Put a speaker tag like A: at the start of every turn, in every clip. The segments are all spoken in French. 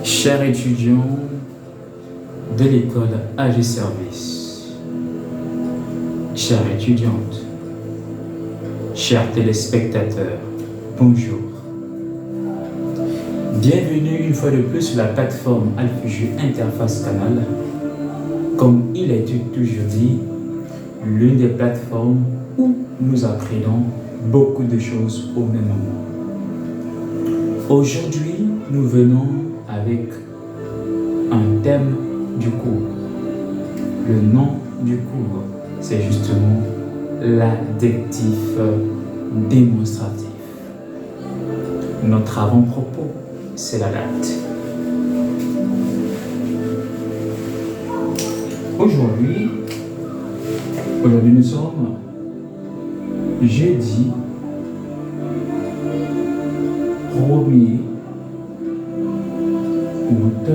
A: Chers étudiants de l'école AG Service, chères étudiantes, chers téléspectateurs, bonjour. Bienvenue une fois de plus sur la plateforme AlphaJu Interface Canal. Comme il est toujours dit, l'une des plateformes où nous apprenons beaucoup de choses au même moment. Aujourd'hui, nous venons avec un thème du cours. Le nom du cours, c'est justement l'adjectif démonstratif. Notre avant-propos, c'est la date. Aujourd'hui, nous sommes jeudi 1er août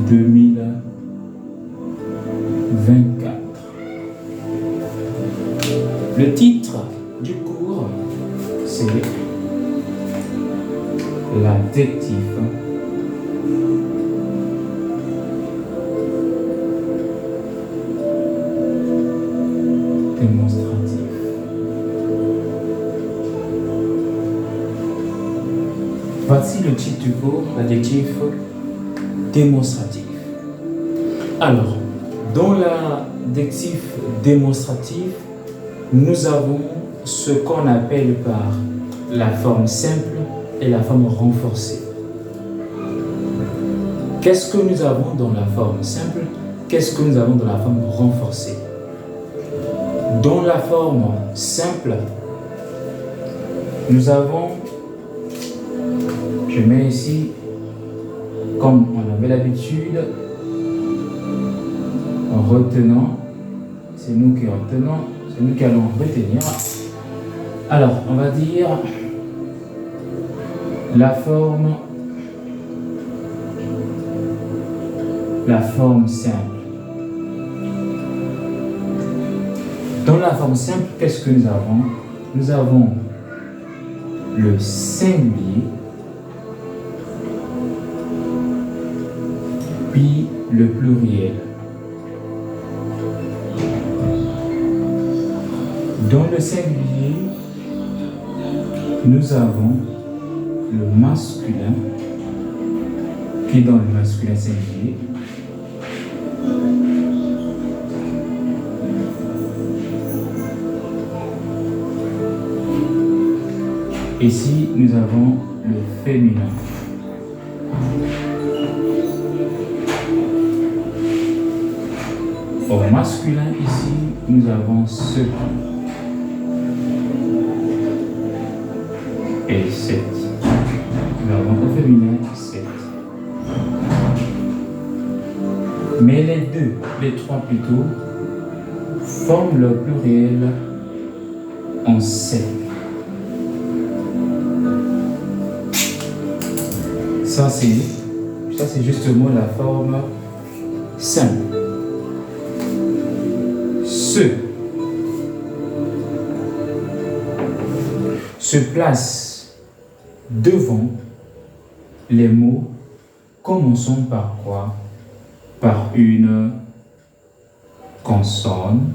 A: 2024. Le titre du cours, c'est l'adjectif démonstratif. Voici le titre du cours, l'adjectif démonstratif. Alors, dans l'adjectif démonstratif, nous avons ce qu'on appelle par la forme simple et la forme renforcée. Qu'est-ce que nous avons dans la forme simple? Qu'est-ce que nous avons dans la forme renforcée? Dans la forme simple, nous avons, je mets ici, comme on avait l'habitude, en retenant, c'est nous qui retenons, c'est nous qui allons retenir. Alors, on va dire la forme simple. Dans la forme simple, qu'est-ce que nous avons? Nous avons le singulier, puis le pluriel. Dans le singulier, nous avons le masculin, puis dans le masculin singulier, ici, nous avons le féminin. Au masculin, ici, nous avons ce et 7. Nous avons au féminin 7. Mais les trois plutôt, forment le pluriel en 7. Ça c'est justement la forme simple. Se place devant les mots. Commençons par quoi? Par une consonne,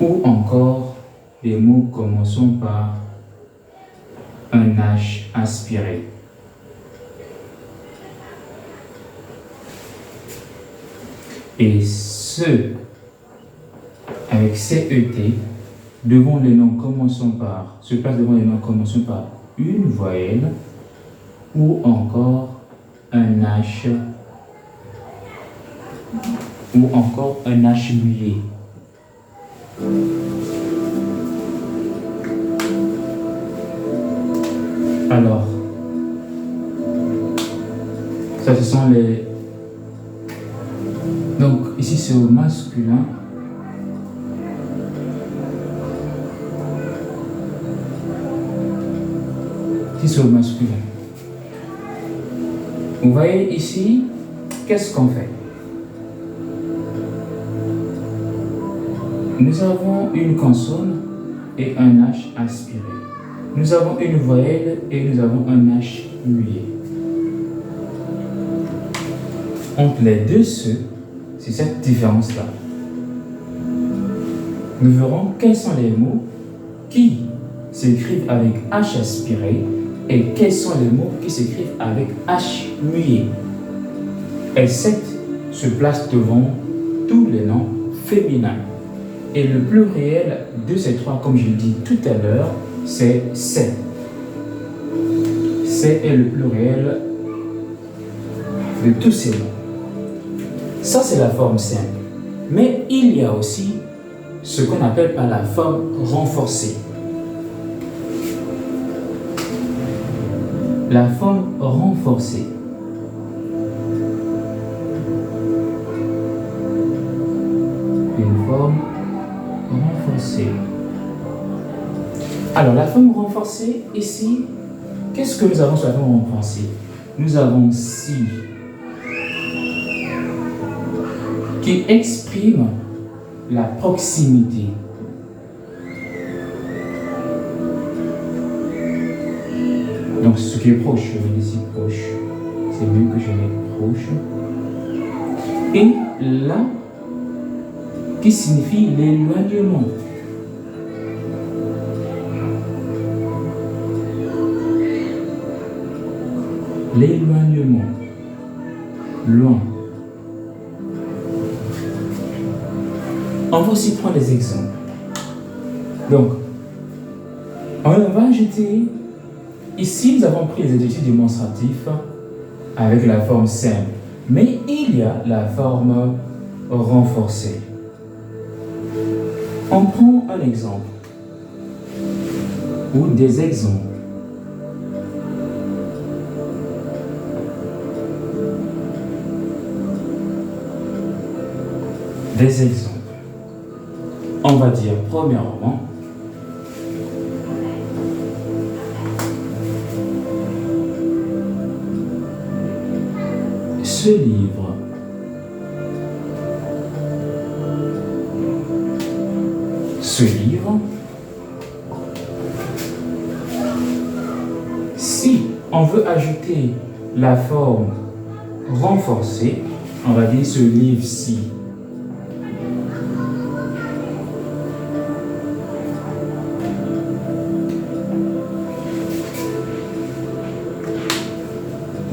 A: ou encore les mots commençons par un H aspiré. Et avec CET, devant les noms commençons par, se place devant les noms commençons par une voyelle ou encore un H muet. Alors, ça ce sont les... Donc ici c'est au masculin. Ici c'est au masculin. Vous voyez ici, qu'est-ce qu'on fait? Nous avons une consonne et un H aspiré. Nous avons une voyelle et nous avons un H muet. Entre les deux c'est cette différence-là. Nous verrons quels sont les mots qui s'écrivent avec H aspiré et quels sont les mots qui s'écrivent avec H muet. Et cette se place devant tous les noms féminins. Et le pluriel de ces trois, comme je l'ai dit tout à l'heure, c'est c'est. C'est est le pluriel de tous ces mots. Ça, c'est la forme simple. Mais il y a aussi ce qu'on appelle par la forme renforcée. La forme renforcée. Une forme renforcée. Alors, la forme renforcée, ici, qu'est-ce que nous avons sur la forme renforcée? Nous avons si, qui exprime la proximité. Donc, ce qui est proche, je vais ici proche. C'est mieux que je mette proche. Et là, qui signifie l'éloignement. L'éloignement. Loin. On va aussi prendre des exemples. Donc, on va ajouter, ici nous avons pris les adjectifs démonstratifs avec la forme simple, mais il y a la forme renforcée. On prend un exemple ou des exemples. Des exemples. On va dire premièrement ce livre si on veut ajouter la forme renforcée, on va dire ce livre-ci.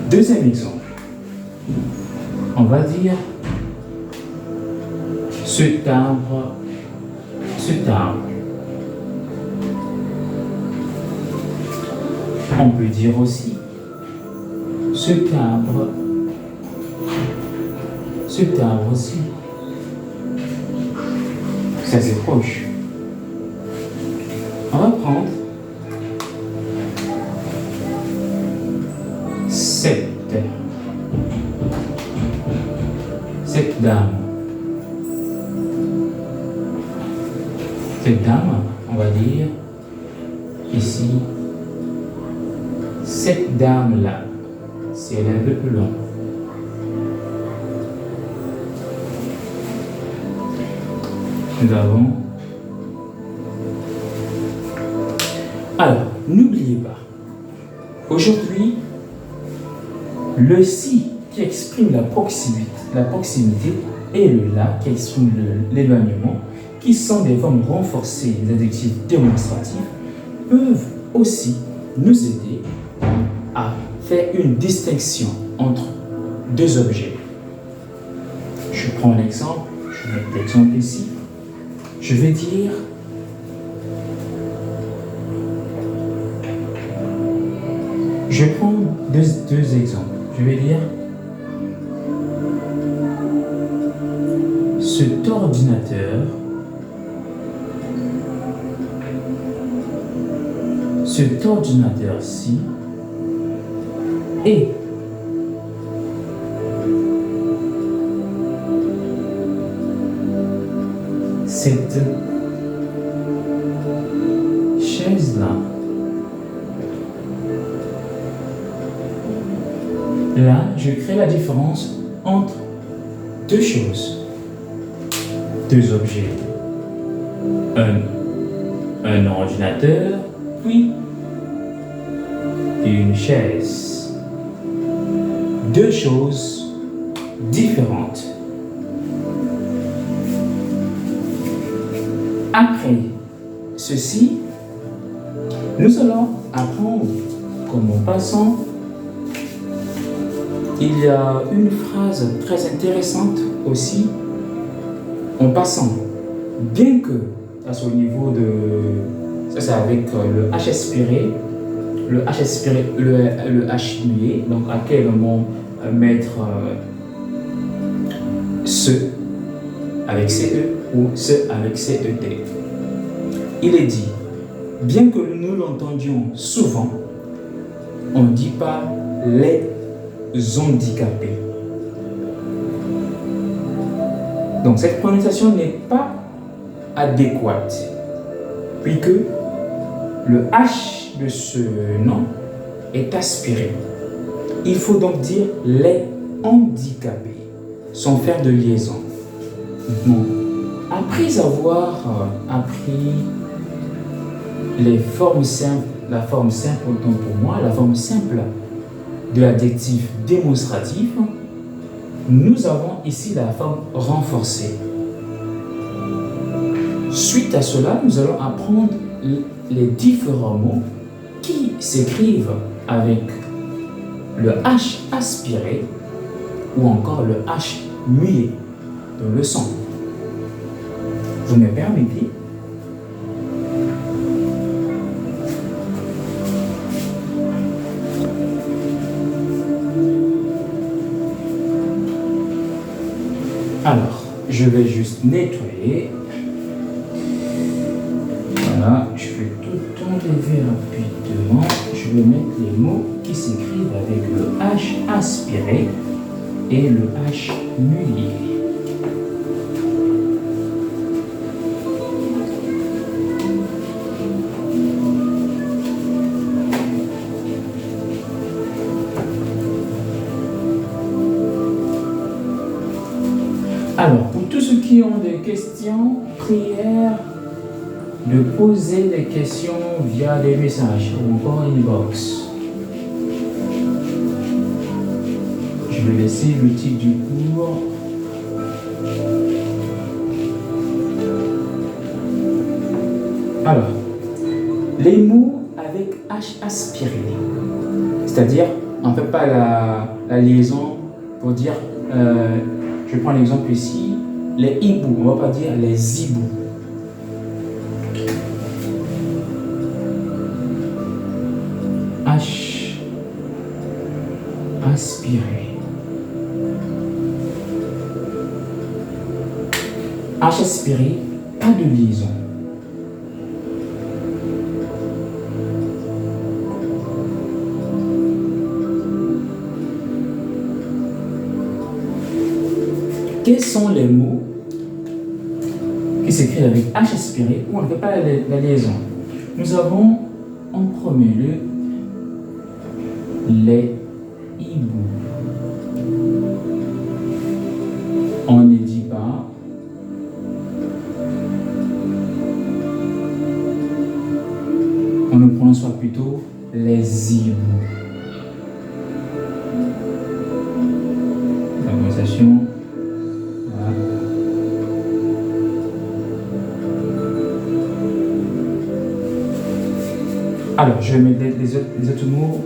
A: Deuxième exemple, on va dire cet arbre, On peut dire aussi cet arbre aussi. Ça c'est proche. On va prendre cette dame. Cette dame, on va dire ici, cette dame-là, si elle est un peu plus longue. Nous avons. Alors, n'oubliez pas, aujourd'hui, le si qui exprime la proximité et le là qui exprime l'éloignement, qui sont des formes renforcées des adjectifs démonstratifs, peuvent aussi nous aider à faire une distinction entre deux objets. Je prends l'exemple, je vais mettre l'exemple ici. Je vais dire je prends deux exemples. Je vais dire cet ordinateur-ci et cette chaise-là. Là, je crée la différence entre deux choses, deux objets. Un un ordinateur, puis une chaise. Deux choses différentes. Après ceci, nous allons apprendre comment passant. Il y a une phrase très intéressante aussi en passant. Bien que, ça c'est au niveau de... Ça c'est avec le H aspiré, le H aspiré, le H muet, donc à quel moment mettre ce avec CE ou ce avec CET. Il est dit, bien que nous l'entendions souvent, on ne dit pas les handicapés. Donc cette prononciation n'est pas adéquate, puisque le H de ce nom est aspiré. Il faut donc dire les handicapés, sans faire de liaison. Bon. Après avoir appris les formes simples, la forme simple autant pour moi, la forme simple de l'adjectif démonstratif, nous avons ici la forme renforcée. Suite à cela, nous allons apprendre les différents mots qui s'écrivent avec le H aspiré ou encore le H muet de le son. Vous me permettez? Alors, je vais juste nettoyer. Voilà, je vais tout enlever rapidement. Je vais mettre les mots qui s'écrivent avec le H aspiré et le H muet. Alors, pour tous ceux qui ont des questions, prière de poser des questions via des messages ou encore inbox. Je vais laisser le titre du cours. Alors, les mots avec H aspiré, c'est-à-dire on ne fait pas la liaison pour dire, je prends l'exemple ici, les hiboux, on ne va pas dire les hiboux. H aspiré. H aspiré, pas de liaison. Quels sont les mots qui s'écrivent avec H aspiré où on ne fait pas la liaison? Nous avons en premier lieu les hiboux. On ne dit pas on ne prononce pas plutôt les hiboux. La prononciation. Alors, je vais mettre les autres mots.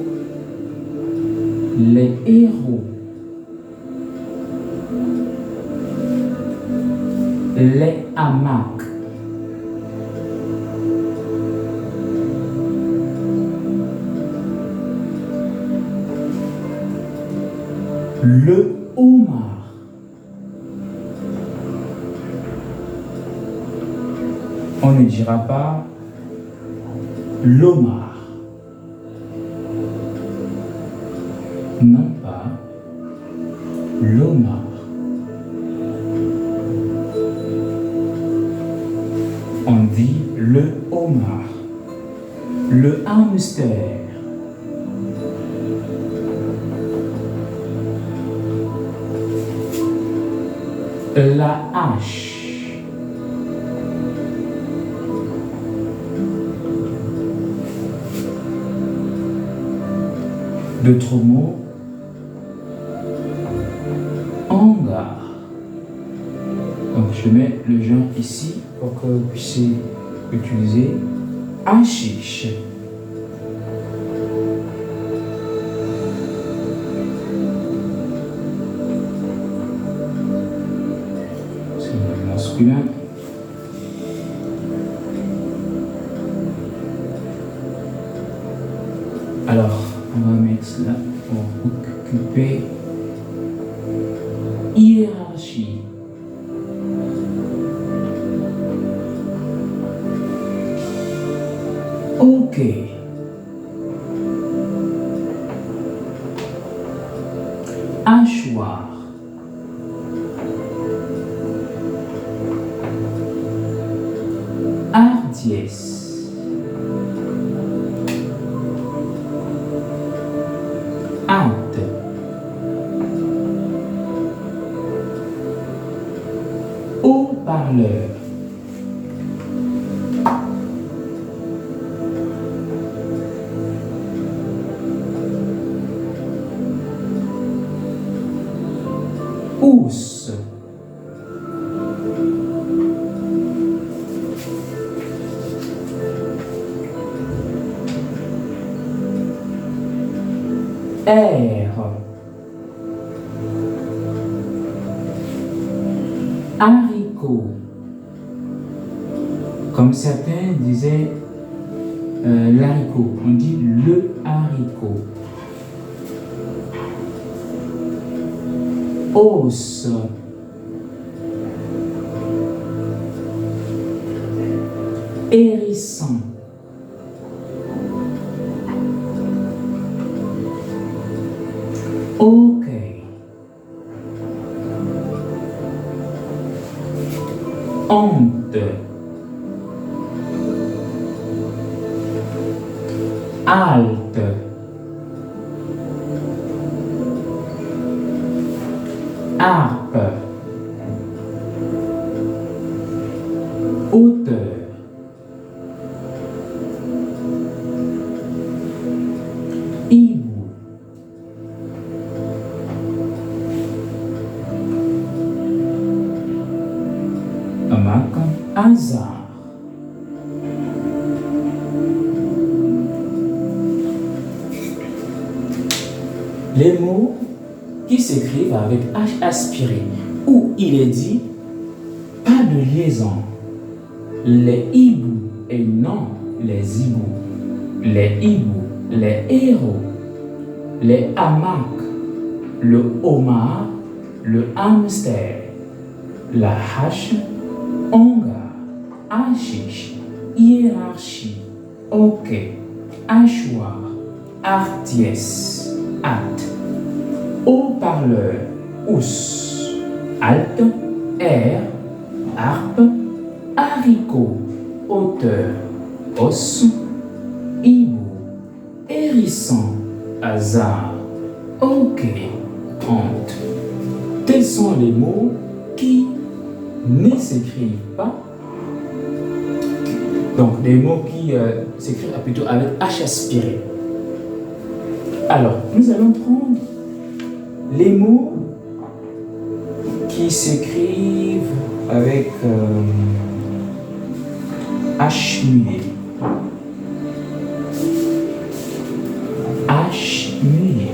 A: Les héros. Les hamacs. Le homard. On ne dira pas l'homard. Non pas l'homard. On dit le homard. Le hamster. La hache. D'autres mots, hangar. Donc je mets le genre ici pour que vous puissiez utiliser hashish. C'est le masculin. Alors, on va mettre là pour occuper hiérarchie. Ok. Hachoir. Hardiesse. Hâte. Haut-parleur. Housse. Air. Haricot. Comme certains disaient l'haricot, on dit le haricot. Os. Hérisson. Ok. Honte. Halte. Harpe. Hauteur. Hibou. Hasard. Les mots qui s'écrivent avec H aspiré, où il est dit pas de liaison. Les hiboux et non les hiboux. Les hiboux, les héros, les hamacs, le homard, le hamster, la hache, hangar, hashish, hiérarchie, ok, hachoir, hardiesse, hâte, haut-parleur, housse, halte, air, harpe, haricot, hauteur, os, hibou, hérisson, hasard, ok, honte. Tels sont les mots qui ne s'écrivent pas. Donc, des mots qui s'écrivent plutôt avec H aspiré. Alors, nous allons prendre les mots qui s'écrivent avec H muet. H muet.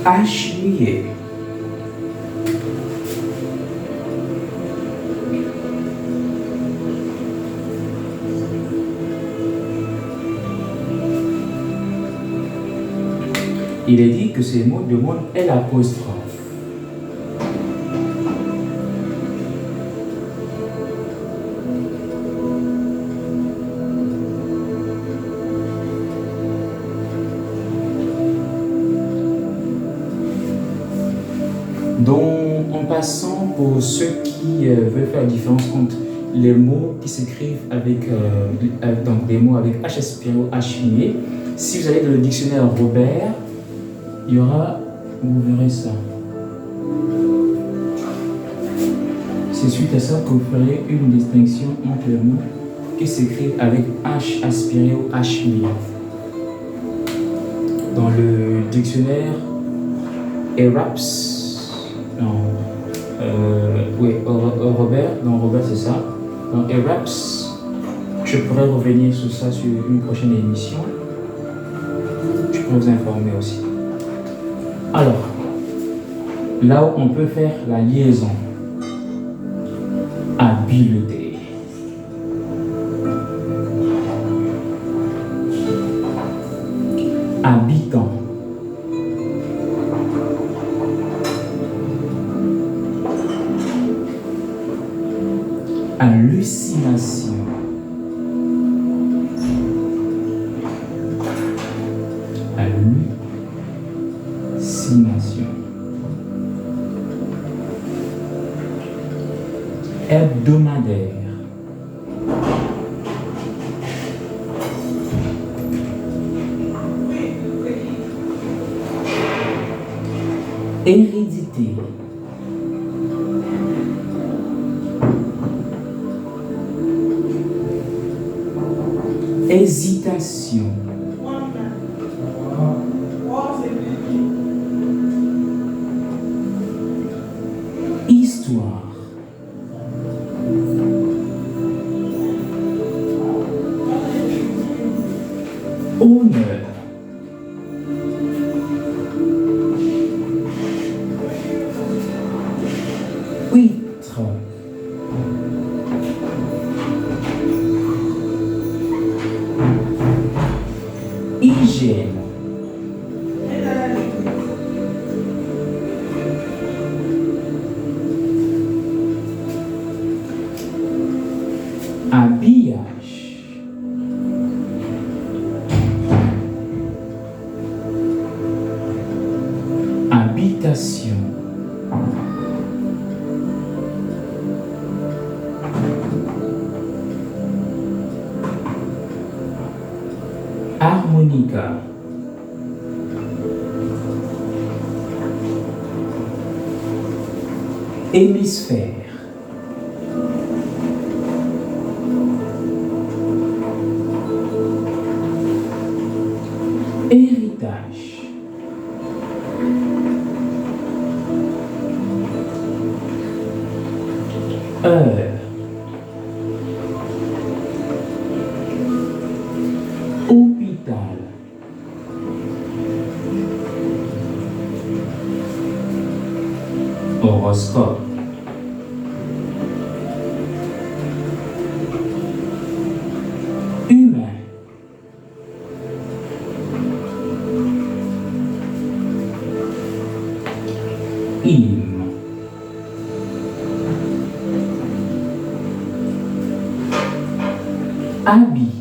A: H muet. Il est dit que ces mots demandent L apostrophe. passons pour ceux qui veulent faire la différence entre les mots qui s'écrivent avec donc des mots avec H aspiré ou H muet. Si vous allez dans le dictionnaire Robert, il y aura, vous verrez ça. C'est suite à ça que vous ferez une distinction entre les mots qui s'écrivent avec H aspiré ou H muet. Dans le dictionnaire ERAPS, Robert, dans Robert c'est ça. Dans ERAPS, je pourrais revenir sur ça sur une prochaine émission. Je pourrais vous informer aussi. Alors, là où on peut faire la liaison, habileté. Habitant. Hallucination. Hallucination. Hebdomadaire. Hérédité. Hésitation. Histoire. Honneur. Huître. Hygiène. Habillage. Habitation. Harmonica. Hémisphère. Héritage. Heure. Hôpital. Horoscope. Humain. Hymne. Habit.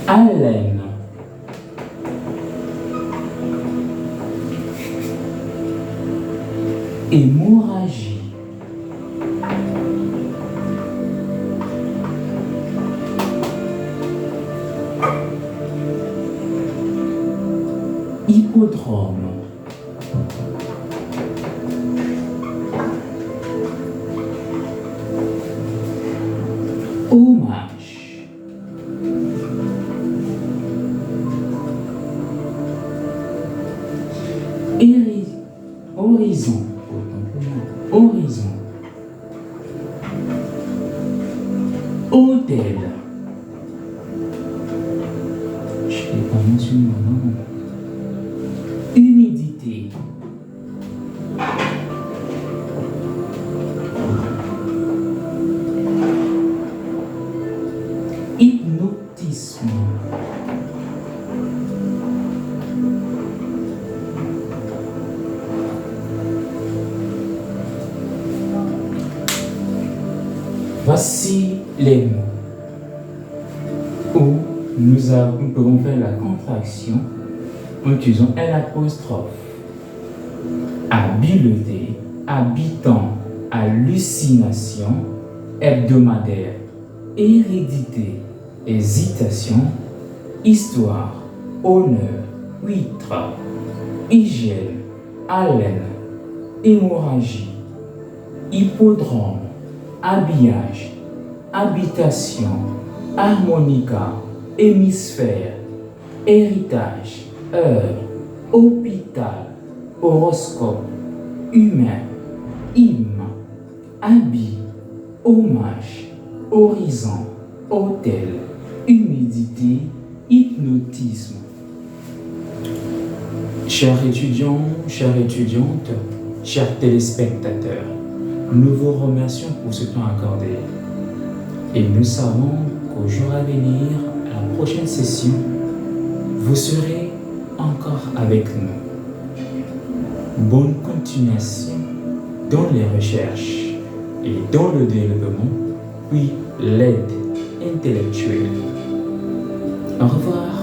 A: Haleine. Hémorragie. Hippodrome. Hommage. Horizon. Horizon. Hôtel. Je ne l'ai pas mentionné maintenant. Humidité. Hypnotisme. Voici les mots où nous pouvons faire la contraction utilisons l'apostrophe. Habileté, habitant, hallucination, hebdomadaire, hérédité, hésitation, histoire, honneur, huître, hygiène, haleine, hémorragie, hippodrome, habillage, habitation, harmonica, hémisphère, héritage, heure, hôpital, horoscope, humain, hymne, habit, hommage, horizon, hôtel, humidité, hypnotisme. Chers étudiants, chères étudiantes, chers téléspectateurs, nous vous remercions pour ce temps accordé. Et nous savons qu'au jour à venir, à la prochaine session, vous serez encore avec nous. Bonne continuation dans les recherches et dans le développement, puis l'aide intellectuelle. Au revoir.